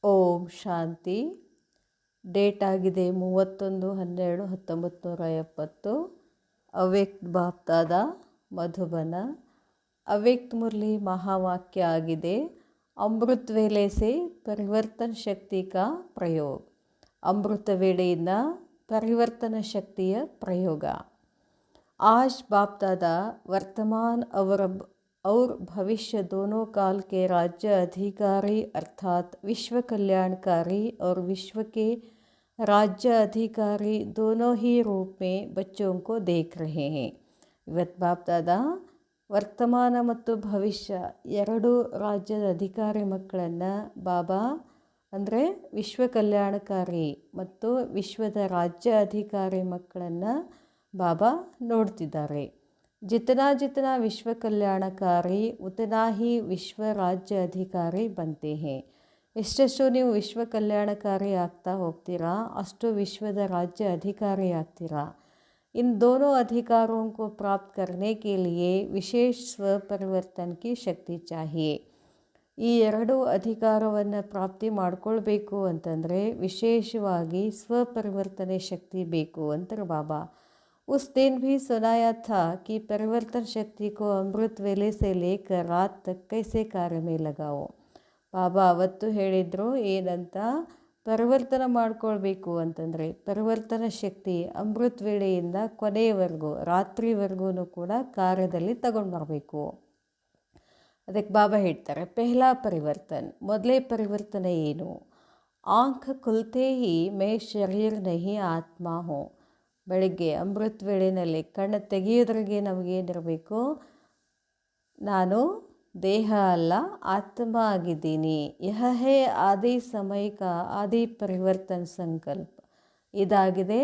ಓಂ ಶಾಂತಿ. Date ಆಗಿದೆ 31/12/1970. ಅವ್ಯಕ್ತ ಬಾಪ್ತಾದ ಮಧುಬನ. ಅವ್ಯಕ್ತ ಮುರಳಿ ಮಹಾವಾಕ್ಯ ಆಗಿದೆ, ಅಮೃತ ವೇಳೆ ಸೆ ಪರಿವರ್ತನ ಶಕ್ತಿ ಕಾ ಪ್ರಯೋಗ. ಅಮೃತ ವೇಳೆಯಿಂದ ಪರಿವರ್ತನ ಶಕ್ತಿಯ ಪ್ರಯೋಗ. आज बाप दादा वर्तमान और भविष्य दोनों काल के राज्य अधिकारी अर्थात विश्व कल्याणकारी और विश्व के राज्य अधिकारी दोनों ही रूप में बच्चों को देख रहे हैं. ಇವತ್ತು ಬಾಪ್ ದಾದಾ ವರ್ತಮಾನ ಮತ್ತು ಭವಿಷ್ಯ ಎರಡೂ ರಾಜ್ಯದ ಅಧಿಕಾರಿ ಮಕ್ಕಳನ್ನು ಬಾಬಾ ಅಂದರೆ ವಿಶ್ವ ಕಲ್ಯಾಣಕಾರಿ ಮತ್ತು ವಿಶ್ವದ ರಾಜ್ಯ ಅಧಿಕಾರಿ ಮಕ್ಕಳನ್ನು ಬಾಬಾ ನೋಡ್ತಿದ್ದಾರೆ. जितना विश्व कल्याणकारी उतना ही विश्व राज्य अधिकारी बनते हैं. ಎಷ್ಟೆಷ್ಟು ನೀವು ವಿಶ್ವ ಕಲ್ಯಾಣಕಾರಿ ಆಗ್ತಾ ಹೋಗ್ತೀರಾ ಅಷ್ಟು ವಿಶ್ವದ ರಾಜ್ಯ ಅಧಿಕಾರಿ ಆಗ್ತೀರಾ. इन दोनों अधिकारों को प्राप्त करने के लिए विशेष स्वपरिवर्तन की शक्ति चाहिए. ಈ ಎರಡು ಅಧಿಕಾರವನ್ನು ಪ್ರಾಪ್ತಿ ಮಾಡ್ಕೊಳ್ಬೇಕು ಅಂತಂದರೆ ವಿಶೇಷವಾಗಿ ಸ್ವಪರಿವರ್ತನೆ ಶಕ್ತಿ ಬೇಕು ಅಂತಾರೆ ಬಾಬಾ. उस दिन भी सुनाया था कि परिवर्तन शक्ति को अमृत वेले से लेकर रात तक कैसे कार्य में लगाओ. ಬಾಬಾ ಅವತ್ತು ಹೇಳಿದರು ಏನಂತ, ಪರಿವರ್ತನೆ ಮಾಡ್ಕೊಳ್ಬೇಕು ಅಂತಂದರೆ ಪರಿವರ್ತನ ಶಕ್ತಿ ಅಮೃತ ವೇಳೆಯಿಂದ ಕೊನೆಯವರೆಗೂ ರಾತ್ರಿವರೆಗೂ ಕೂಡ ಕಾರ್ಯದಲ್ಲಿ ತಗೊಂಡು ಬರಬೇಕು. ಅದಕ್ಕೆ ಬಾಬಾ ಹೇಳ್ತಾರೆ, ಪೆಹ್ಲಾ ಪರಿವರ್ತನ್, ಮೊದಲೇ ಪರಿವರ್ತನೆ ಏನು? ಆಂಖ ಖುಲ್ತೆ ಹಿ ಮೇ ಶರೀರ್ ನಹಿ ಆತ್ಮ ಹೋ. ಬೆಳಗ್ಗೆ ಅಮೃತ ವೇಳೆಯಲ್ಲಿ ಕಣ್ಣು ತೆಗೆಯೋದ್ರಿಗೆ ನಮಗೇನಿರಬೇಕು, ನಾನು ದೇಹ ಅಲ್ಲ ಆತ್ಮ ಆಗಿದ್ದೀನಿ. ಯಹ ಹೇ ಆದಿ ಸಮಯ ಕಾ ಆದಿ ಪರಿವರ್ತನ ಸಂಕಲ್ಪ. ಇದಾಗಿದೆ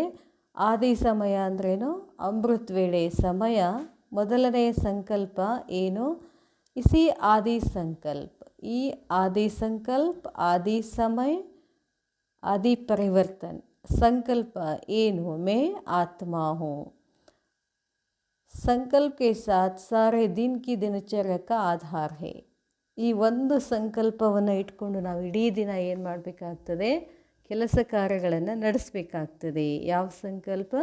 ಆದಿ ಸಮಯ ಅಂದ್ರೇನು, ಅಮೃತ ವೇಳೆ ಸಮಯ. ಮೊದಲನೆಯ ಸಂಕಲ್ಪ ಏನು? ಇಸಿ ಆದಿ ಸಂಕಲ್ಪ. ಈ ಆದಿ ಸಂಕಲ್ಪ, ಆದಿ ಸಮಯ, ಆದಿ ಪರಿವರ್ತನ संकल्प ಏನು? मैं आत्मा हूँ. संकल्प के साथ सारे दिन की दिनचर्या का आधार है. ಈ ಒಂದು ಸಂಕಲ್ಪವನ್ನು ಇಟ್ಕೊಂಡು ನಾವು ಇಡೀ ದಿನ ಏನು ಮಾಡಬೇಕಾಗ್ತದೆ, ಕೆಲಸ ಕಾರ್ಯಗಳನ್ನು ನಡೆಸಬೇಕಾಗ್ತದೆ. ಯಾವ ಸಂಕಲ್ಪ?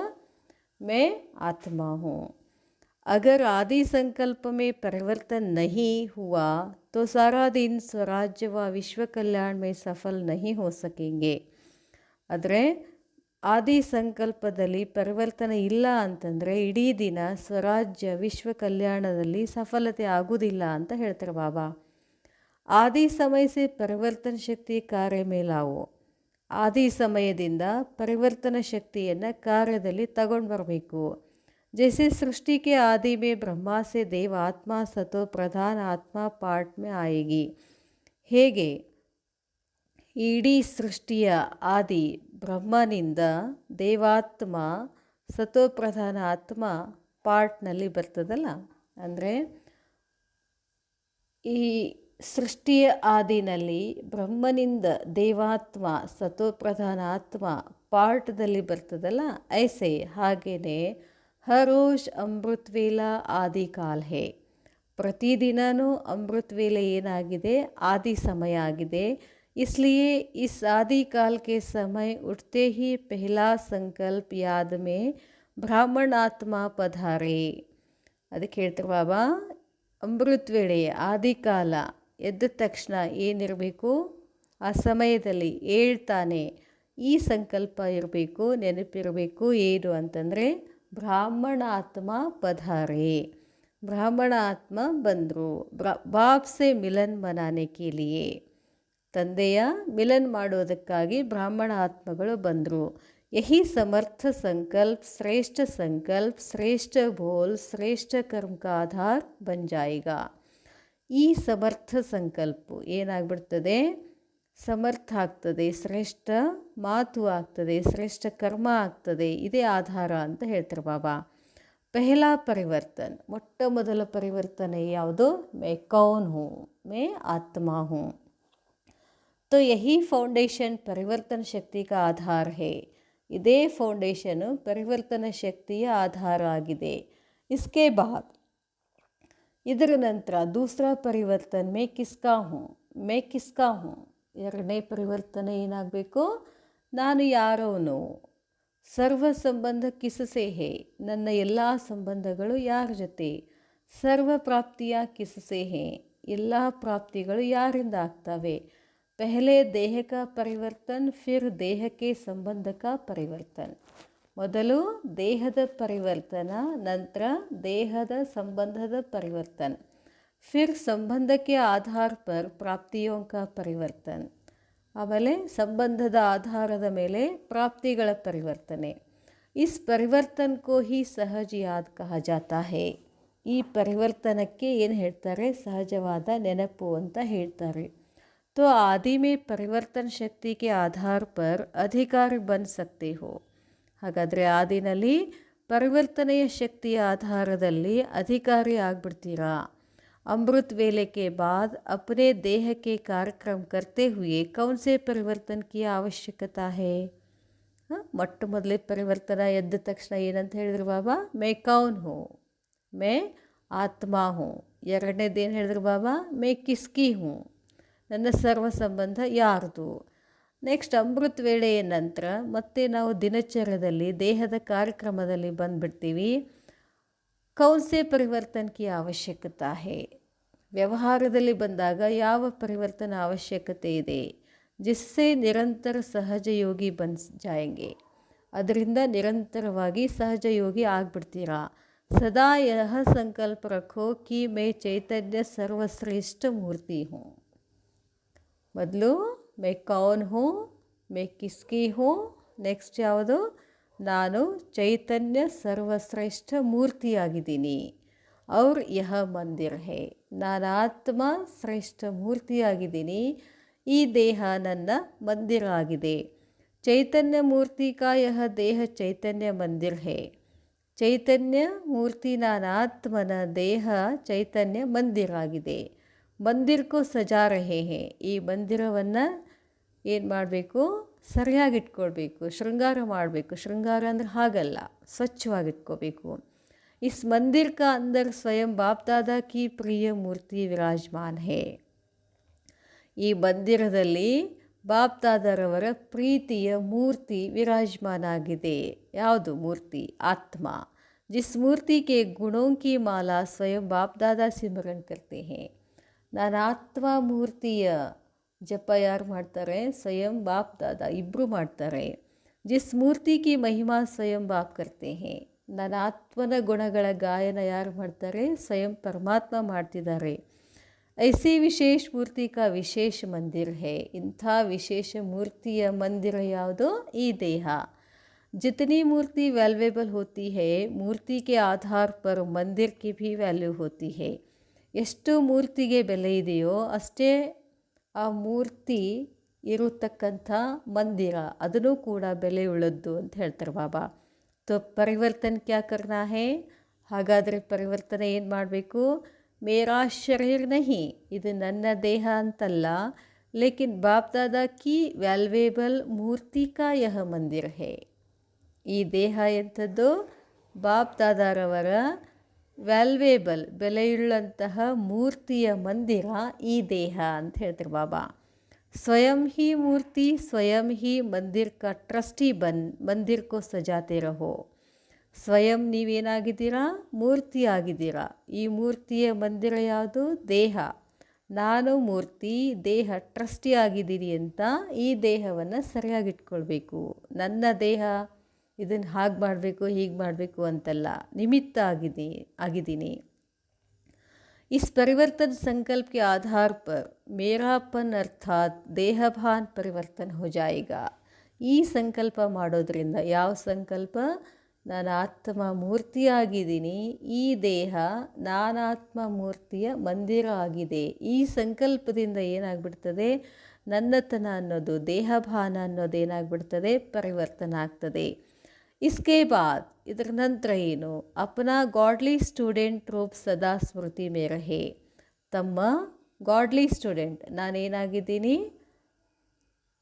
मैं आत्मा हूँ. अगर आदि संकल्प में परिवर्तन नहीं हुआ तो सारा दिन स्वराज्य व विश्व कल्याण में सफल नहीं हो सकेंगे. ಆದರೆ ಆದಿ ಸಂಕಲ್ಪದಲ್ಲಿ ಪರಿವರ್ತನೆ ಇಲ್ಲ ಅಂತಂದರೆ ಇಡೀ ದಿನ ಸ್ವರಾಜ್ಯ ವಿಶ್ವ ಕಲ್ಯಾಣದಲ್ಲಿ ಸಫಲತೆ ಆಗುವುದಿಲ್ಲ ಅಂತ ಹೇಳ್ತಾರೆ ಬಾಬಾ. ಆದಿ ಸಮಯಸೆ ಪರಿವರ್ತನ ಶಕ್ತಿ ಕಾರ್ಯ ಮೇಲಾವು. ಆದಿ ಸಮಯದಿಂದ ಪರಿವರ್ತನ ಶಕ್ತಿಯನ್ನು ಕಾರ್ಯದಲ್ಲಿ ತಗೊಂಡು ಬರಬೇಕು. ಜೈಸೆ ಸೃಷ್ಟಿ ಕೆ ಆದಿ ಮೇ ಬ್ರಹ್ಮ ಸೆ ದೇವ ಆತ್ಮ ಸತೋ ಪ್ರಧಾನ ಆತ್ಮ ಪಾಠ ಮೇ ಆಯೇಗಿ. ಹೇಗೆ ಇಡೀ ಸೃಷ್ಟಿಯ ಆದಿ ಬ್ರಹ್ಮನಿಂದ ದೇವಾತ್ಮ ಸತೋಪ್ರಧಾನ ಆತ್ಮ ಪಾರ್ಟ್ನಲ್ಲಿ ಬರ್ತದಲ್ಲ, ಅಂದರೆ ಈ ಸೃಷ್ಟಿಯ ಆದಿನಲ್ಲಿ ಬ್ರಹ್ಮನಿಂದ ದೇವಾತ್ಮ ಸತೋಪ್ರಧಾನ ಆತ್ಮ ಪಾರ್ಟ್ದಲ್ಲಿ ಬರ್ತದಲ್ಲ, ಐಸೆ ಹಾಗೆಯೇ ಹರೋಜ್ ಅಮೃತ ವೇಲಾ ಆದಿ ಕಾಲ ಹೇ. ಪ್ರತಿದಿನವೂ ಅಮೃತ ವೇಳೆ ಏನಾಗಿದೆ, ಆದಿ ಸಮಯ ಆಗಿದೆ. इसलिए इस आदि काल के समय उठते ही पहला संकल्प याद में ब्राह्मण आत्मा पधारे. ಅದಕ್ಕೆ ಹೇಳ್ತಾರೆ ಬಾಬಾ, ಅಮೃತ ವೇಳೆ ಆದಿಕಾಲ ಎದ್ದ ತಕ್ಷಣ ಏನಿರಬೇಕು, ಆ ಸಮಯದಲ್ಲಿ ಹೇಳ್ತಾನೆ ಈ ಸಂಕಲ್ಪ ಇರಬೇಕು, ನೆನಪಿರಬೇಕು. ಏನು ಅಂತಂದರೆ ಬ್ರಾಹ್ಮಣ ಆತ್ಮ ಪಧಾರೆ. ಬ್ರಾಹ್ಮಣ ಆತ್ಮ ಬಂದರು ಬಾಪ್ ಸೆ ಮಿಲನ್ ಮನಾನೆ ಕೆ ಲಿಯೇ. ತಂದೆಯ ಮಿಲನ್ ಮಾಡೋದಕ್ಕಾಗಿ ಬ್ರಾಹ್ಮಣ ಆತ್ಮಗಳು ಬಂದರು. ಯಹಿ ಸಮರ್ಥ ಸಂಕಲ್ಪ ಶ್ರೇಷ್ಠ ಸಂಕಲ್ಪ ಶ್ರೇಷ್ಠ ಬೋಲ್ ಶ್ರೇಷ್ಠ ಕರ್ಮ ಕಾ ಆಧಾರ್ ಬನ್ ಜಾಯೇಗಾ. ಈ ಸಮರ್ಥ ಸಂಕಲ್ಪ ಏನಾಗ್ಬಿಡ್ತದೆ, ಸಮರ್ಥ ಆಗ್ತದೆ, ಶ್ರೇಷ್ಠ ಮಾತು ಆಗ್ತದೆ, ಶ್ರೇಷ್ಠ ಕರ್ಮ ಆಗ್ತದೆ. ಇದೇ ಆಧಾರ ಅಂತ ಹೇಳ್ತಾರೆ ಬಾಬಾ. ಪೆಹ್ಲಾ ಪರಿವರ್ತನ್, ಮೊಟ್ಟ ಮೊದಲ ಪರಿವರ್ತನೆ ಯಾವುದು? ಮೇ ಕೌನ್ ಹೂँ, ಮೇ ಆತ್ಮ ಹೂँ. तो यही फाउंडेशन परिवर्तन शक्ति का आधार है. ಇದೇ ಫೌಂಡೇಶನು ಪರಿವರ್ತನ ಶಕ್ತಿಯ ಆಧಾರ ಆಗಿದೆ. इसके बाद ಇದರ ನಂತರ दूसरा परिवर्तन मैं किसका हूँ, मैं किसका हूँ. ಎರಡನೇ ಪರಿವರ್ತನೆ ಏನಾಗಬೇಕು, ನಾನು ಯಾರವನು, ಸರ್ವ ಸಂಬಂಧ ಕಿಸಸೆ ಹೇ, ನನ್ನ ಎಲ್ಲ ಸಂಬಂಧಗಳು ಯಾರ ಜೊತೆ, ಸರ್ವ ಪ್ರಾಪ್ತಿಯ ಕಿಸಸೆ ಹೇ, ಎಲ್ಲ ಪ್ರಾಪ್ತಿಗಳು ಯಾರಿಂದ ಆಗ್ತವೆ. ಪಹಲೆ ದೇಹ ಕಾ ಪರಿವರ್ತನ್ ಫಿರ್ ದೇಹಕ್ಕೆ ಸಂಬಂಧ ಕಾ ಪರಿವರ್ತನ್. ಮೊದಲು ದೇಹದ ಪರಿವರ್ತನ, ನಂತರ ದೇಹದ ಸಂಬಂಧದ ಪರಿವರ್ತನ್. फिर संबंध के आधार पर प्राप्तियों का परिवर्तन. ಆಮೇಲೆ ಸಂಬಂಧದ ಆಧಾರದ ಮೇಲೆ ಪ್ರಾಪ್ತಿಗಳ ಪರಿವರ್ತನೆ. ಇಸ್ ಪರಿವರ್ತನ್ ಕೋ ಹಿ ಸಹಜ ಯಾದ್ ಕಹಾ ಜಾತಾ ಹೇ. ಈ ಪರಿವರ್ತನಕ್ಕೆ ಏನು ಹೇಳ್ತಾರೆ, ಸಹಜವಾದ ನೆನಪು ಅಂತ ಹೇಳ್ತಾರೆ. तो आदि में परिवर्तन शक्ति के आधार पर अधिकारी बन सकते हो. ಹಾಗಾದರೆ ಆದಿನಲ್ಲಿ ಪರಿವರ್ತನೆಯ ಶಕ್ತಿಯ ಆಧಾರದಲ್ಲಿ ಅಧಿಕಾರಿ ಆಗ್ಬಿಡ್ತೀರಾ. अमृत वेले के बाद अपने देह के कार्यक्रम करते हुए कौन से परिवर्तन की आवश्यकता है. ಮೊಟ್ಟ ಮೊದಲೇ ಪರಿವರ್ತನ ಎದ್ದ ತಕ್ಷಣ ಏನಂತ ಹೇಳಿದ್ರು ಬಾಬಾ, ಮೇ ಕೌನ್ ಹೂँ, ಮೇ ಆತ್ಮ ಹೂँ. ಎರಡನೇದೇನು ಹೇಳಿದ್ರು ಬಾಬಾ, ಮೇ ಕಿಸ್ಕಿ ಹೂँ, ನನ್ನ ಸರ್ವ ಸಂಬಂಧ ಯಾರ್ದು. ನೆಕ್ಸ್ಟ್ ಅಮೃತ ವೇಳೆಯ ನಂತರ ಮತ್ತೆ ನಾವು ದಿನಚರ್ಯದಲ್ಲಿ ದೇಹದ ಕಾರ್ಯಕ್ರಮದಲ್ಲಿ ಬಂದುಬಿಡ್ತೀವಿ. ಕೌನ್ ಸೆ ಪರಿವರ್ತನ್ ಕಿ ಅವಶ್ಯಕತಾ ಹೇ. ವ್ಯವಹಾರದಲ್ಲಿ ಬಂದಾಗ ಯಾವ ಪರಿವರ್ತನ ಅವಶ್ಯಕತೆ ಇದೆ, ಜಿಸ್ಸೆ ನಿರಂತರ ಸಹಜ ಯೋಗಿ ಬನ್ ಜಾಯಂಗೆ, ಅದರಿಂದ ನಿರಂತರವಾಗಿ ಸಹಜ ಯೋಗಿ ಆಗಿಬಿಡ್ತೀರಾ. ಸದಾ ಯಹ ಸಂಕಲ್ಪ ರಖೋ ಕಿ ಮೇ ಚೈತನ್ಯ ಸರ್ವಶ್ರೇಷ್ಠ ಮೂರ್ತಿ ಹೂँ. ಮೊದಲು ಮೇ ಕೌನ್ ಹೂँ, ಮೇ ಕಿಸ್ಕಿ ಹೂँ, ನೆಕ್ಸ್ಟ್ ಯಾವುದು, ನಾನು ಚೈತನ್ಯ ಸರ್ವಶ್ರೇಷ್ಠ ಮೂರ್ತಿಯಾಗಿದ್ದೀನಿ. और यह मंदिर है, ನಾನು ಆತ್ಮ ಶ್ರೇಷ್ಠ ಮೂರ್ತಿಯಾಗಿದ್ದೀನಿ, ಈ ದೇಹ ನನ್ನ ಮಂದಿರ ಆಗಿದೆ. ಚೈತನ್ಯ ಮೂರ್ತಿ ಕಾ ಯಹ ದೇಹ ಚೈತನ್ಯ ಮಂದಿರ ಹೇ. ಚೈತನ್ಯ ಮೂರ್ತಿ ನಾನು ಆತ್ಮನ ದೇಹ ಚೈತನ್ಯ ಮಂದಿರ ಆಗಿದೆ. ಮಂದಿರಕ್ಕೂ ಸಜಾ ರಹೇ ಹೇ. ಈ ಮಂದಿರವನ್ನು ಏನು ಮಾಡಬೇಕು, ಸರಿಯಾಗಿಟ್ಕೊಳ್ಬೇಕು, ಶೃಂಗಾರ ಮಾಡಬೇಕು. ಶೃಂಗಾರ ಅಂದರೆ ಹಾಗಲ್ಲ, ಸ್ವಚ್ಛವಾಗಿಟ್ಕೋಬೇಕು. इस मंदिर का अंदर स्वयं बाप दादा की प्रिय मूर्ति विराजमान है. ಈ ಮಂದಿರದಲ್ಲಿ ಬಾಪ್ ದಾದಾರವರ ಪ್ರೀತಿಯ ಮೂರ್ತಿ ವಿರಾಜಮಾನ ಆಗಿದೆ. ಯಾವುದು ಮೂರ್ತಿ? ಆತ್ಮ. जिस मूर्ति के गुणों की माला स्वयं बाप दादा सिमरन करते हैं. ನಾನು ಆತ್ಮ ಮೂರ್ತಿಯ ಜಪ ಯಾರು ಮಾಡ್ತಾರೆ? ಸ್ವಯಂ ಬಾಪ್ ದಾದಾ ಇಬ್ಬರು ಮಾಡ್ತಾರೆ. जिस मूर्ति की महिमा स्वयಂ बाप करते हैं. ನನ್ನ ಆತ್ಮನ ಗುಣಗಳ ಗಾಯನ ಯಾರು ಮಾಡ್ತಾರೆ? ಸ್ವಯಂ ಪರಮಾತ್ಮ ಮಾಡ್ತಿದ್ದಾರೆ. ಐಸಿ ವಿಶೇಷ ಮೂರ್ತಿ ಕಾ ವಿಶೇಷ ಮಂದಿರ ಹೇ. ಇಂಥ ವಿಶೇಷ ಮೂರ್ತಿಯ ಮಂದಿರ ಯಾವುದು? ಈ ದೇಹ. जितनी मूर्ति वैल्यूएबल होती है, मूर्ति के आधार पर मंदिर की भी वैल्यू होती है. ಎಷ್ಟು ಮೂರ್ತಿಗೆ ಬೆಲೆ ಇದೆಯೋ ಅಷ್ಟೇ ಆ ಮೂರ್ತಿ ಇರತಕ್ಕಂಥ ಮಂದಿರ ಅದನ್ನು ಕೂಡ ಬೆಲೆಯುಳ್ಳದ್ದು ಅಂತ ಹೇಳ್ತಾರೆ ಬಾಬಾ. तो परिवर्तन क्या करना है. ಹಾಗಾದರೆ ಪರಿವರ್ತನೆ ಏನು ಮಾಡಬೇಕು? ಮೇರಾ ಶರೀರ್ ನಹಿ, ಇದು ನನ್ನ ದೇಹ ಅಂತಲ್ಲ, ಲೇಕಿನ್ ಬಾಪ್ ದಾದಾ ಕಿ ವ್ಯಾಲ್ಯೂಯೇಬಲ್ ಮೂರ್ತಿ ಕಾ ಯಹ ಮಂದಿರ ಹೇ. ಈ ದೇಹ ಎಂಥದ್ದು? ಬಾಪ್ ದಾದಾರವರ ವ್ಯಾಲ್ಯೂಯೇಬಲ್ ಬೆಲೆಯುಳ್ಳಂತಹ ಮೂರ್ತಿಯ ಮಂದಿರ ಈ ದೇಹ ಅಂತ ಹೇಳ್ತಾರೆ ಬಾಬಾ. स्वयं ही मूर्ति स्वयं ही मंदिर का ट्रस्टी बन मंदिर को सजाते रहो. ಸ್ವಯಂ ನೀವೇನಾಗಿದ್ದೀರಾ? ಮೂರ್ತಿ ಆಗಿದ್ದೀರಾ. ಈ ಮೂರ್ತಿಯ ಮಂದಿರ ಯಾವುದು? ದೇಹ. ನಾನು ಮೂರ್ತಿ, ದೇಹ ಟ್ರಸ್ಟಿ ಆಗಿದ್ದೀನಿ ಅಂತ ಈ ದೇಹವನ್ನು ಸರಿಯಾಗಿಟ್ಕೊಳ್ಬೇಕು. ನನ್ನ ದೇಹ ಇದನ್ನು ಹಾಗೆ ಮಾಡಬೇಕು ಹೀಗೆ ಮಾಡಬೇಕು ಅಂತಲ್ಲ, ನಿಮಿತ್ತ ಆಗಿದ್ದೀನಿ. इस परिवर्तन संकल्प के आधार पर मेरापन अर्थात देहभान परिवर्तन हो जाएगा. ಈ ಸಂಕಲ್ಪ ಮಾಡೋದ್ರಿಂದ, ಯಾವ ಸಂಕಲ್ಪ? ನಾನು ಆತ್ಮ ಮೂರ್ತಿಯಾಗಿದ್ದೀನಿ, ಈ ದೇಹ ನಾನಾತ್ಮ ಮೂರ್ತಿಯ ಮಂದಿರ ಆಗಿದೆ. ಈ ಸಂಕಲ್ಪದಿಂದ ಏನಾಗ್ಬಿಡ್ತದೆ? ನನ್ನತನ ಅನ್ನೋದು, ದೇಹಭಾನ ಅನ್ನೋದು ಏನಾಗ್ಬಿಡ್ತದೆ? ಪರಿವರ್ತನ ಆಗ್ತದೆ. इसके बाद ಇದರ ನಂತರ ಏನು? अपना गॉडली स्टूडेंट रूप सदा स्मृति में रहे. ತಮ್ಮ ಗಾಡ್ಲಿ ಸ್ಟೂಡೆಂಟ್, ನಾನೇನಾಗಿದ್ದೀನಿ?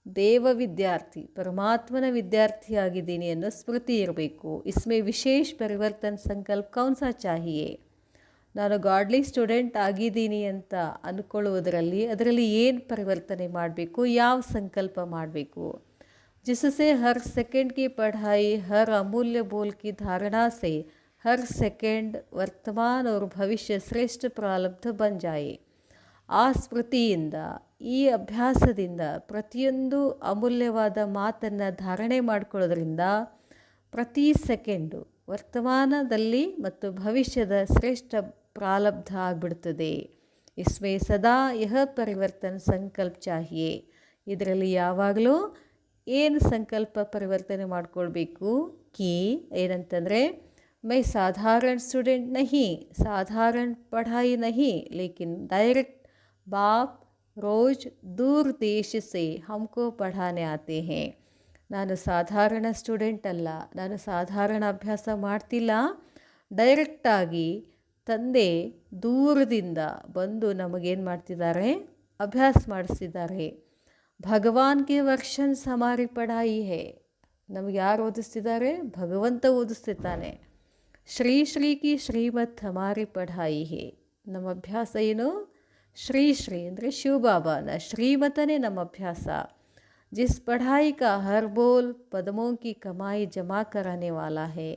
ದೇವ ವಿದ್ಯಾರ್ಥಿ, ಪರಮಾತ್ಮನ ವಿದ್ಯಾರ್ಥಿಯಾಗಿದ್ದೀನಿ ಅನ್ನೋ ಸ್ಮೃತಿ ಇರಬೇಕು. इसमें विशेष परिवर्तन संकल्प कौन सा चाहिए? ನಾನು ಗಾಡ್ಲಿ ಸ್ಟೂಡೆಂಟ್ ಆಗಿದ್ದೀನಿ ಅಂತ ಅಂದ್ಕೊಳ್ಳುವುದರಲ್ಲಿ ಅದರಲ್ಲಿ ಏನು ಪರಿವರ್ತನೆ ಮಾಡಬೇಕು, ಯಾವ ಸಂಕಲ್ಪ ಮಾಡಬೇಕು. जिससे हर सेकंड की पढ़ाई हर अमूल्य बोल की धारणा से हर सेकंड वर्तमान और भविष्य श्रेष्ठ प्रारब्ध बन जाए. ಆ ಸ್ಮೃತಿಯಿಂದ, ಈ ಅಭ್ಯಾಸದಿಂದ ಪ್ರತಿಯೊಂದು ಅಮೂಲ್ಯವಾದ ಮಾತನ್ನು ಧಾರಣೆ ಮಾಡಿಕೊಳ್ಳೋದ್ರಿಂದ ಪ್ರತಿ ಸೆಕೆಂಡು ವರ್ತಮಾನದಲ್ಲಿ ಮತ್ತು ಭವಿಷ್ಯದ ಶ್ರೇಷ್ಠ ಪ್ರಾರಬ್ಧ ಆಗಿಬಿಡ್ತದೆ. ಇಸ್ಮೇ ಸದಾ ಯಹ ಪರಿವರ್ತನ ಸಂಕಲ್ಪ ಚಾಹಿಯೇ. ಇದರಲ್ಲಿ ಯಾವಾಗಲೂ ಏನು ಸಂಕಲ್ಪ ಪರಿವರ್ತನೆ ಮಾಡ್ಕೊಳ್ಬೇಕು ಕಿ ಏನಂತಂದರೆ, ಮೈ ಸಾಧಾರಣ ಸ್ಟೂಡೆಂಟ್ ನಹಿ, ಸಾಧಾರಣ ಪಢಾಯಿ ನಹಿ, ಲೇಕಿನ್ ಡೈರೆಕ್ಟ್ ಬಾಪ್ ರೋಜ್ ದೂರ್ ದೇಶ ಸೆ ಹಮ್ಕೋ ಪಢಾನೆ ಆತೆ ಹೇ. ನಾನು ಸಾಧಾರಣ ಸ್ಟೂಡೆಂಟ್ ಅಲ್ಲ, ನಾನು ಸಾಧಾರಣ ಅಭ್ಯಾಸ ಮಾಡ್ತಿಲ್ಲ, ಡೈರೆಕ್ಟಾಗಿ ತಂದೆ ದೂರದಿಂದ ಬಂದು ನಮಗೇನು ಮಾಡ್ತಿದ್ದಾರೆ, ಅಭ್ಯಾಸ ಮಾಡಿಸ್ತಿದ್ದಾರೆ. ಭಗವಾನ್ ಕೆ ವರ್ಷನ್ಸ್ ಹಮಾರಿ ಪಢಾಯಿ ಹೇ. ನಮಗೆ ಯಾರು ಓದಿಸ್ತಿದ್ದಾರೆ? ಭಗವಂತ ಓದಿಸ್ತಿದ್ದಾನೆ. ಶ್ರೀ ಶ್ರೀ ಕಿ ಶ್ರೀಮತ್ ಹಮಾರಿ ಪಢಾಯಿ ಹೇ. ನಮ್ಮ ಅಭ್ಯಾಸ ಏನು? ಶ್ರೀ ಶ್ರೀ ಅಂದರೆ ಶಿವಬಾಬಾನ ಶ್ರೀಮತನೇ ನಮ್ಮ ಅಭ್ಯಾಸ. ಜಿಸ್ ಪಢಾಯಿ ಕಾ ಹರ್ ಬೋಲ್ ಪದಮೋ ಕಿ ಕಮಾಯಿ ಜಮಾ ಕರಾನೆ ವಾಲಾ ಹೇ.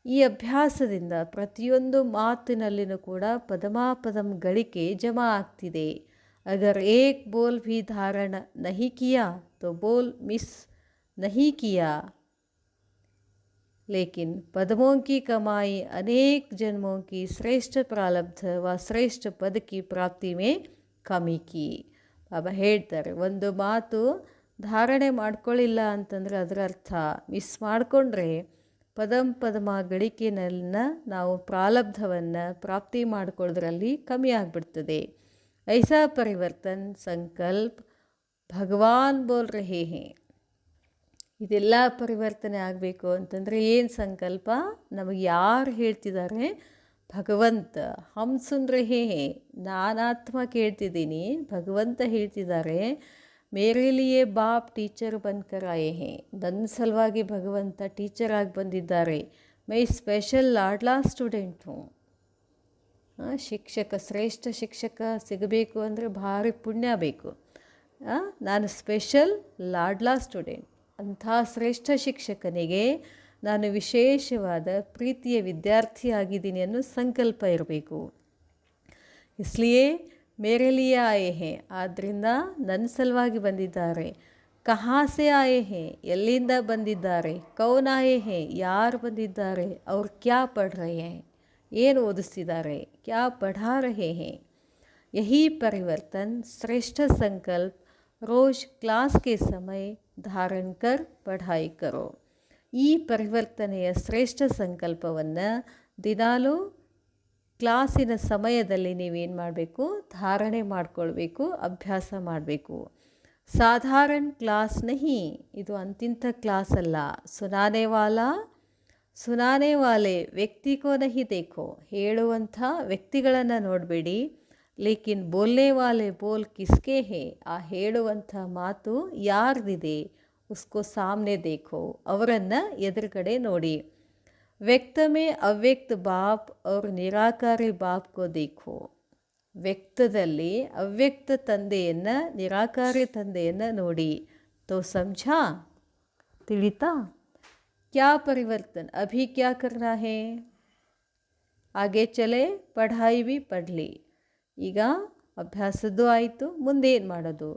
ಈ ಅಭ್ಯಾಸದಿಂದ ಪ್ರತಿಯೊಂದು ಮಾತಿನಲ್ಲಿನೂ ಕೂಡ ಪದಮಾಪದಂ ಗಳಿಕೆ ಜಮಾ ಆಗ್ತಿದೆ. अगर एक बोल भी धारण नहीं किया तो बोल मिस नहीं किया, लेकिन पदमों की कमाई अनेक जन्मों की श्रेष्ठ प्रारब्ध व श्रेष्ठ पद की प्राप्ति में कमी की. ಬಾಬಾ ಹೇಳ್ತಾರೆ, ಒಂದು ಮಾತು ಧಾರಣೆ ಮಾಡ್ಕೊಳ್ಳಿಲ್ಲ ಅಂತಂದರೆ ಅದರ ಅರ್ಥ ಮಿಸ್ ಮಾಡಿಕೊಂಡ್ರೆ ಪದಮ ಗಳಿಕೆಯನ್ನು ನಾವು ಪ್ರಾರಬ್ಧವನ್ನು ಪ್ರಾಪ್ತಿ ಮಾಡ್ಕೊಳ್ಳೋದ್ರಲ್ಲಿ ಕಮ್ಮಿ ಆಗಿಬಿಡ್ತದೆ. ऐसा परिवर्तन संकल्प ಭಗವಾನ್ ಬೋಲ್ ರಹೇ ಹೇ. ಇದೆಲ್ಲ ಪರಿವರ್ತನೆ ಆಗಬೇಕು ಅಂತಂದರೆ ಏನು ಸಂಕಲ್ಪ? ನಮಗೆ ಯಾರು ಹೇಳ್ತಿದ್ದಾರೆ? ಭಗವಂತ. ಹಮ್ ಸುನ್ ರಹೇ ಹೇ, ನಾನಾತ್ಮ ಕೇಳ್ತಿದ್ದೀನಿ, ಭಗವಂತ ಹೇಳ್ತಿದ್ದಾರೆ. ಮೇರೆ ಲಿಯೇ ಬಾಪ್ ಟೀಚರ್ ಬನ್ಕರ್ ಆಯೇ ಹೇ. ನನ್ನ ಸಲುವಾಗಿ ಭಗವಂತ ಟೀಚರ್ ಆಗಿ ಬಂದಿದ್ದಾರೆ. ಮೈ ಸ್ಪೆಷಲ್ ಲಾಡ್ಲಾ ಸ್ಟೂಡೆಂಟ್ ಹೂँ. ಶಿಕ್ಷಕ, ಶ್ರೇಷ್ಠ ಶಿಕ್ಷಕ ಸಿಗಬೇಕು ಅಂದರೆ ಭಾರಿ ಪುಣ್ಯ ಬೇಕು. ನಾನು ಸ್ಪೆಷಲ್ ಲಾಡ್ಲಾ ಸ್ಟೂಡೆಂಟ್. ಅಂಥ ಶ್ರೇಷ್ಠ ಶಿಕ್ಷಕನಿಗೆ ನಾನು ವಿಶೇಷವಾದ ಪ್ರೀತಿಯ ವಿದ್ಯಾರ್ಥಿಯಾಗಿದ್ದೀನಿ ಅನ್ನೋ ಸಂಕಲ್ಪ ಇರಬೇಕು. ಇಸ್ಲಿಯೇ ಮೇರೆ ಲಿಯೇ ಆಯೇ ಹೇ. ಆದ್ದರಿಂದ ನನ್ನ ಸಲುವಾಗಿ ಬಂದಿದ್ದಾರೆ. ಕಹಾ ಸೆ ಆಯೇ ಹೇ, ಎಲ್ಲಿಂದ ಬಂದಿದ್ದಾರೆ. ಕೌನ್ ಆಯೇ ಹೇ, ಯಾರು ಬಂದಿದ್ದಾರೆ. ಅವ್ರು ಕ್ಯಾ ಪಢ್ ರಹೇ ಹೇ, ಏನು ಓದಿಸ್ತಿದ್ದಾರೆ. ಕ್ಯಾ ಪಢಾ ರಹೇ ಹೇ. ಯಹಿ ಪರಿವರ್ತನ್ ಶ್ರೇಷ್ಠ ಸಂಕಲ್ಪ ರೋಜ್ ಕ್ಲಾಸ್ ಕೆ ಸಮಯ ಧಾರಣ್ ಕರ್ ಪಢಾಯಿ ಕರೋ. ಈ ಪರಿವರ್ತನೆಯ ಶ್ರೇಷ್ಠ ಸಂಕಲ್ಪವನ್ನು ದಿನಾಲೂ ಕ್ಲಾಸಿನ ಸಮಯದಲ್ಲಿ ನೀವೇನು ಮಾಡಬೇಕು? ಧಾರಣೆ ಮಾಡಿಕೊಳ್ಬೇಕು, ಅಭ್ಯಾಸ ಮಾಡಬೇಕು. ಸಾಧಾರಣ ಕ್ಲಾಸ್ ನಹಿ, ಇದು ಅಂತಿಂಥ ಕ್ಲಾಸ್ ಅಲ್ಲ. ಸುನಾನೆ ವಾಲೆ ವ್ಯಕ್ತಿ ಕೋ ನಹಿ ದೇಖೋ, ಹೇಳುವಂಥ ವ್ಯಕ್ತಿಗಳನ್ನು ನೋಡಬೇಡಿ. ಲೇಕಿನ್ ಬೋಲ್ನೆ ವಾಲೆ ಬೋಲ್ ಕಿಸ್ಕೆ ಹೇ, ಆ ಹೇಳುವಂಥ ಮಾತು ಯಾರ್ದಿದೆ ಉಸ್ಕೋ ಸಾಮ್ನೆ ದೇಖೋ, ಅವರನ್ನು ಎದುರುಗಡೆ ನೋಡಿ. ವ್ಯಕ್ತ ಮೇ ಅವ್ಯಕ್ತ ಬಾಪ್ ಅವ್ರ ನಿರಾಕಾರಿ ಬಾಪ್ ಕೋ ದೇಖೋ. ವ್ಯಕ್ತದಲ್ಲಿ ಅವ್ಯಕ್ತ ತಂದೆಯನ್ನು, ನಿರಾಕಾರಿ ತಂದೆಯನ್ನು ನೋಡಿ. ತೋ ಸಮझा, ತಿಳಿತಾ? क्या परिवर्तन, अभी क्या करना है? आगे चले, पढ़ाई भी पढ़ ली. ಈಗ ಅಭ್ಯಾಸದ್ದು ಆಯಿತು, ಮುಂದೆ ಏನು ಮಾಡೋದು?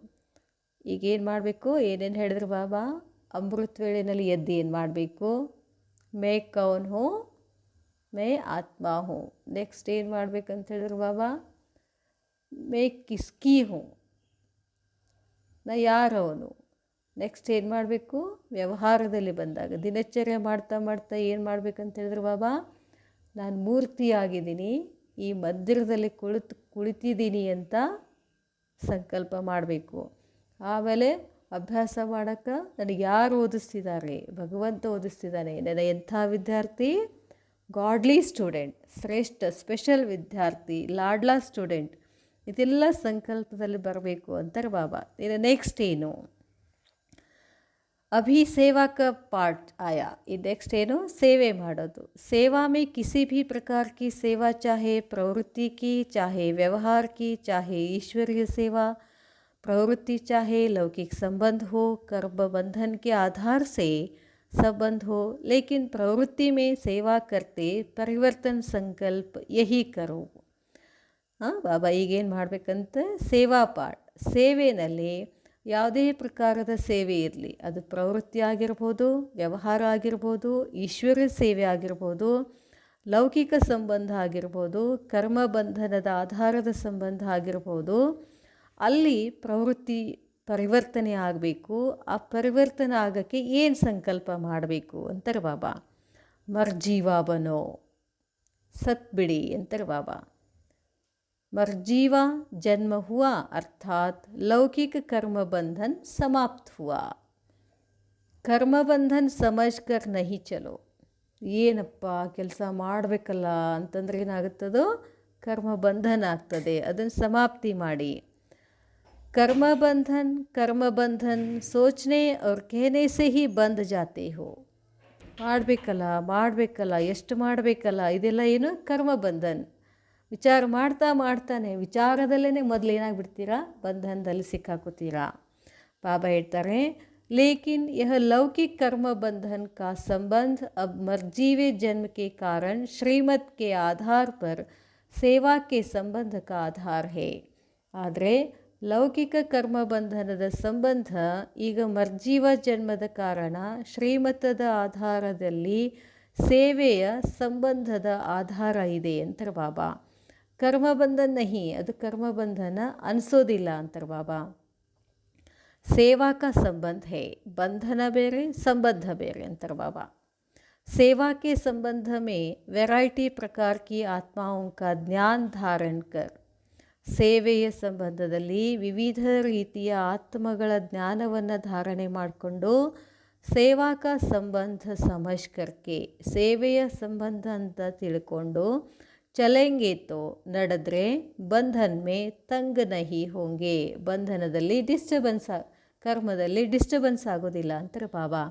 ಈಗೇನು ಮಾಡಬೇಕು? ಏನೇನು ಹೇಳಿದ್ರು ಬಾಬಾ? ಅಮೃತ ವೇಳೆಯಲ್ಲಿ ಎದ್ದು ಏನು ಮಾಡಬೇಕು? ಮೇ ಕೌನ್ ಹೋ, ಮೇ ಆತ್ಮ ಹೋ. ನೆಕ್ಸ್ಟ್ ಏನು ಮಾಡಬೇಕಂತ ಹೇಳಿದ್ರು ಬಾಬಾ? ಮೇ ಕಿಸ್ಕಿ ಹೋ, ನಾ ಯಾರವನು. ನೆಕ್ಸ್ಟ್ ಏನು ಮಾಡಬೇಕು? ವ್ಯವಹಾರದಲ್ಲಿ ಬಂದಾಗ ದಿನಚರ್ಯ ಮಾಡ್ತಾ ಮಾಡ್ತಾ ಏನು ಮಾಡಬೇಕಂತ ಹೇಳಿದ್ರು ಬಾಬಾ? ನಾನು ಮೂರ್ತಿಯಾಗಿದ್ದೀನಿ, ಈ ಮಂದಿರದಲ್ಲಿ ಕುಳಿತಿದ್ದೀನಿ ಅಂತ ಸಂಕಲ್ಪ ಮಾಡಬೇಕು. ಆಮೇಲೆ ಅಭ್ಯಾಸ ಮಾಡೋಕ್ಕೆ ನನಗೆ ಯಾರು ಓದಿಸ್ತಿದ್ದಾರೆ? ಭಗವಂತ ಓದಿಸ್ತಿದ್ದಾನೆ. ನನ್ನ ಎಂಥ ವಿದ್ಯಾರ್ಥಿ? ಗಾಡ್ಲಿ ಸ್ಟೂಡೆಂಟ್, ಶ್ರೇಷ್ಠ ಸ್ಪೆಷಲ್ ವಿದ್ಯಾರ್ಥಿ, ಲಾಡ್ಲಾ ಸ್ಟೂಡೆಂಟ್. ಇದೆಲ್ಲ ಸಂಕಲ್ಪದಲ್ಲಿ ಬರಬೇಕು ಅಂತಾರೆ ಬಾಬಾ. ಇನ್ನು ನೆಕ್ಸ್ಟ್ ಏನು? अभी सेवा का पार्ट आया. ये नेक्स्ट ಏನು ಸೇವೆ ಮಾಡೋದು. सेवा में किसी भी प्रकार की सेवा, चाहे प्रवृत्ति की, चाहे व्यवहार की, चाहे ईश्वरीय सेवा प्रवृत्ति, चाहे लौकिक संबंध हो, कर्म बंधन के आधार से संबंध हो, लेकिन प्रवृत्ति में सेवा करते परिवर्तन संकल्प यही करो. ಬಾಬಾ ಈಗೇನು ಮಾಡಬೇಕಂತ ಸೇವಾ ಪಾಠ. ಸೇವೆಯಲ್ಲಿ ಯಾವುದೇ ಪ್ರಕಾರದ ಸೇವೆ ಇರಲಿ, ಅದು ಪ್ರವೃತ್ತಿ ಆಗಿರ್ಬೋದು, ವ್ಯವಹಾರ ಆಗಿರ್ಬೋದು, ಈಶ್ವರ ಸೇವೆ ಆಗಿರ್ಬೋದು, ಲೌಕಿಕ ಸಂಬಂಧ ಆಗಿರ್ಬೋದು, ಕರ್ಮಬಂಧನದ ಆಧಾರದ ಸಂಬಂಧ ಆಗಿರ್ಬೋದು, ಅಲ್ಲಿ ಪ್ರವೃತ್ತಿ ಪರಿವರ್ತನೆ ಆಗಬೇಕು. ಆ ಪರಿವರ್ತನೆ ಆಗೋಕ್ಕೆ ಏನು ಸಂಕಲ್ಪ ಮಾಡಬೇಕು ಅಂತಾರೆ ಬಾಬಾ. ಮರ್ಜೀವಾ ಬನೋ, ಸತ್ ಬಿಡಿ ಅಂತಾರೆ ಬಾಬಾ. मर्जीवा जन्म हुआ अर्थात लौकिक कर्म बंधन समाप्त हुआ. कर्म बंधन समझ कर नहीं चलो. ಏನಪ್ಪ ಕೆಲಸ ಮಾಡಬೇಕಲ್ಲ ಅಂತಂದ್ರೆ ಏನಾಗುತ್ತದೋ ಕರ್ಮ ಬಂಧನ ಆಗ್ತದೆ, ಅದನ್ನು ಸಮಾಪ್ತಿ ಮಾಡಿ. कर्म बंधन सोचने और कहने से ही बंध जाते हो. ಮಾಡಬೇಕಲ್ಲ ಎಷ್ಟು ಮಾಡಬೇಕಲ್ಲ, ಇದೆಲ್ಲ ಏನು ಕರ್ಮ ಬಂಧನ್. ವಿಚಾರ ಮಾಡ್ತಾನೆ ವಿಚಾರದಲ್ಲೇ ಮೊದಲು ಏನಾಗ್ಬಿಡ್ತೀರಾ, ಬಂಧನದಲ್ಲಿ ಸಿಕ್ಕಾಕೋತೀರಾ. ಬಾಬಾ ಹೇಳ್ತಾರೆ, ಲೇಕಿನ್ ಯಹ ಲೌಕಿक कर्म बंधन का संबंध अब मर्जीवे जन्म के कारण श्रीमत के आधार पर सेवा के संबंध का आधार है. ಆದರೆ ಲೌಕಿಕ ಕರ್ಮ ಬಂಧನದ ಸಂಬಂಧ ಈಗ ಮರ್ಜೀವ ಜನ್ಮದ ಕಾರಣ ಶ್ರೀಮತದ ಆಧಾರದಲ್ಲಿ ಸೇವೆಯ ಸಂಬಂಧದ ಆಧಾರ ಇದೆ ಅಂತಾರೆ ಬಾಬಾ. कर्मबंधन नहीं, ಅದು कर्मबंधन ಅನಿಸೋದಿಲ್ಲ ಅಂತಾರೆ ಬಾಬಾ. सेवा का संबंध है, बंधन ಬೇರೆ संबंध ಬೇರೆ अंतर बाबा. सेवा के संबंध में वैरायटी प्रकार की आत्माओं का ज्ञान धारण कर. ಸೇವೆಯ ಸಂಬಂಧದಲ್ಲಿ ವಿವಿಧ ರೀತಿಯ ಆತ್ಮಗಳ ಜ್ಞಾನವನ್ನು ಧಾರಣೆ ಮಾಡಿಕೊಂಡು ಸೇವಾ ಕಾ ಸಂಬಂಧ ಸಮಜ್ ಕರ್ಕೆ, ಸೇವೆಯ ಸಂಬಂಧ ಅಂತ ತಿಳ್ಕೊಂಡು ಚಲೆಂಗೆ ತೋ ನಡೆದ್ರೆ ಬಂಧನ್ ಮೇ ತಂಗ್ ನಹಿ ಹೋಂಗೆ, ಬಂಧನದಲ್ಲಿ ಕರ್ಮದಲ್ಲಿ ಡಿಸ್ಟರ್ಬೆನ್ಸ್ ಆಗೋದಿಲ್ಲ ಅಂತಾರೆ ಬಾಬಾ.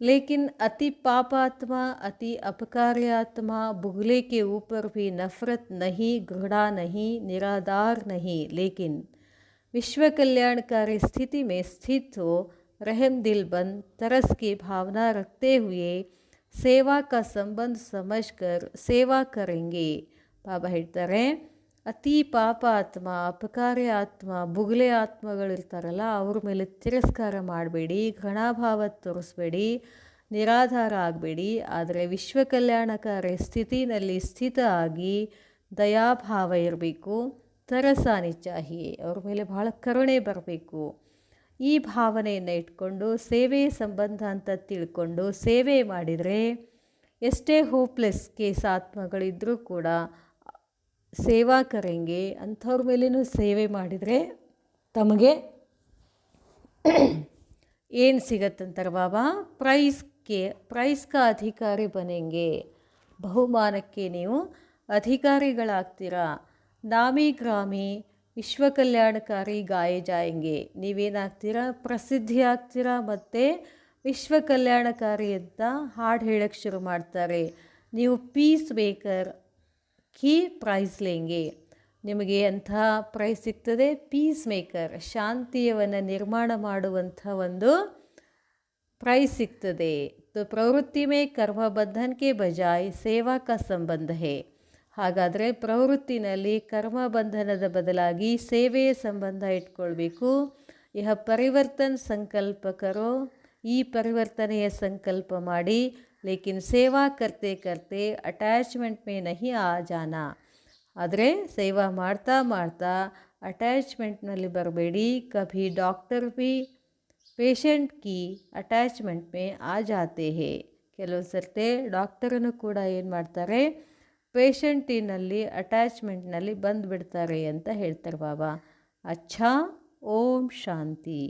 ಲೇಕಿನ್ ಅತಿ ಪಾಪಾತ್ಮ, ಅತಿ अपकार्यात्म, बुगले के ऊपर भी नफरत नहीं, घृणा नहीं, निराधार नहीं, लेकिन विश्व कल्याणकारी स्थिति में स्थित हो, रहम दिल बंद तरस की भावना रखते हुए ಸೇವಾ का संबंध समझकर ಸೇವಾ करेंगे. ಬಾಬಾ ಹೇಳ್ತಾರೆ, ಅತಿ ಪಾಪ ಆತ್ಮ, ಅಪಕಾರಿ ಆತ್ಮ, ಬುಗ್ಲೆ ಆತ್ಮಗಳಿರ್ತಾರಲ್ಲ, ಅವ್ರ ಮೇಲೆ ತಿರಸ್ಕಾರ ಮಾಡಬೇಡಿ, ಘಣಾಭಾವ ತೋರಿಸ್ಬೇಡಿ, ನಿರಾಧಾರ ಆಗಬೇಡಿ. ಆದರೆ ವಿಶ್ವ ಕಲ್ಯಾಣಕಾರಿ ಸ್ಥಿತಿನಲ್ಲಿ ಸ್ಥಿತ ಆಗಿ ದಯಾಭಾವ ಇರಬೇಕು. ತರಸಾನಿ ಚಾಹಿಯೇ, ಅವ್ರ ಮೇಲೆ ಭಾಳ ಕರುಣೆ ಬರಬೇಕು. ಈ ಭಾವನೆಯನ್ನು ಇಟ್ಕೊಂಡು ಸೇವೆಯ ಸಂಬಂಧ ಅಂತ ತಿಳ್ಕೊಂಡು ಸೇವೆ ಮಾಡಿದರೆ ಎಷ್ಟೇ ಹೋಪ್ಲೆಸ್ ಕೇಸ್ ಆತ್ಮಗಳಿದ್ದರೂ ಕೂಡ ಸೇವಾ ಕರೆಂಗೆ, ಅಂಥವ್ರ ಮೇಲೇನೂ ಸೇವೆ ಮಾಡಿದರೆ ತಮಗೆ ಏನು ಸಿಗತ್ತಂತಾರೆ ಬಾಬಾ, ಪ್ರೈಸ್ ಕಾ ಅಧಿಕಾರಿ ಬನೆಂಗೆ, ಬಹುಮಾನಕ್ಕೆ ನೀವು ಅಧಿಕಾರಿಗಳಾಗ್ತೀರಾ. ನಾಮಿ ಗ್ರಾಮಿ ವಿಶ್ವ ಕಲ್ಯಾಣಕಾರಿ ಗಾಯೆ ಜಾಯಂಗೆ, ನೀವೇನಾಗ್ತೀರಾ, ಪ್ರಸಿದ್ಧಿ ಆಗ್ತೀರಾ ಮತ್ತು ವಿಶ್ವ ಕಲ್ಯಾಣಕಾರಿ ಅಂತ ಹಾಡು ಹೇಳೋಕ್ಕೆ ಶುರು ಮಾಡ್ತಾರೆ. ನೀವು ಪೀಸ್ ಮೇಕರ್ ಕಿ ಪ್ರೈಸ್ ಲೇಂಗೆ, ನಿಮಗೆ ಅಂಥ ಪ್ರೈಸ್ ಸಿಗ್ತದೆ. ಪೀಸ್ ಮೇಕರ್, ಶಾಂತಿಯನ್ನು ನಿರ್ಮಾಣ ಮಾಡುವಂಥ ಒಂದು ಪ್ರೈಸ್ ಸಿಗ್ತದೆ. तो प्रवृत्ति में कर्म बंधन के बजाय सेवा का संबंध है. ಹಾಗಾದರೆ ಪ್ರವೃತ್ತಿನಲ್ಲಿ ಕರ್ಮ ಬಂಧನದ ಬದಲಾಗಿ ಸೇವೆಯ ಸಂಬಂಧ ಇಟ್ಕೊಳ್ಬೇಕು. ಯಹ ಪರಿವರ್ತನ್ ಸಂಕಲ್ಪ ಕರೋ, ಈ ಪರಿವರ್ತನೆಯ ಸಂಕಲ್ಪ ಮಾಡಿ. ಲೇಕಿನ್ ಸೇವಾ ಕರ್ತೆ ಕರ್ತೆ ಅಟ್ಯಾಚ್ಮೆಂಟ್ ಮೇ ನಹಿ ಆ ಜಾನಾ, ಆದರೆ ಸೇವಾ ಮಾಡ್ತಾ ಮಾಡ್ತಾ ಅಟ್ಯಾಚ್ಮೆಂಟ್ನಲ್ಲಿ ಬರಬೇಡಿ. ಕಭಿ ಡಾಕ್ಟರ್ ಭಿ ಪೇಷಂಟ್ ಕಿ ಅಟ್ಯಾಚ್ಮೆಂಟ್ ಮೇ ಆ ಜಾತೆ ಹೇ, ಕೆಲವು ಸರ್ತೆ ಡಾಕ್ಟರನ್ನು ಕೂಡ ಏನು ಮಾಡ್ತಾರೆ, ಪೇಷಂಟಿನಲ್ಲಿ ಅಟ್ಯಾಚ್ಮೆಂಟ್ನಲ್ಲಿ ಬಂದುಬಿಡ್ತಾರೆ ಅಂತ ಹೇಳ್ತಾರೆ ಬಾಬಾ. ಅಚ್ಛಾ, ಓಂ ಶಾಂತಿ.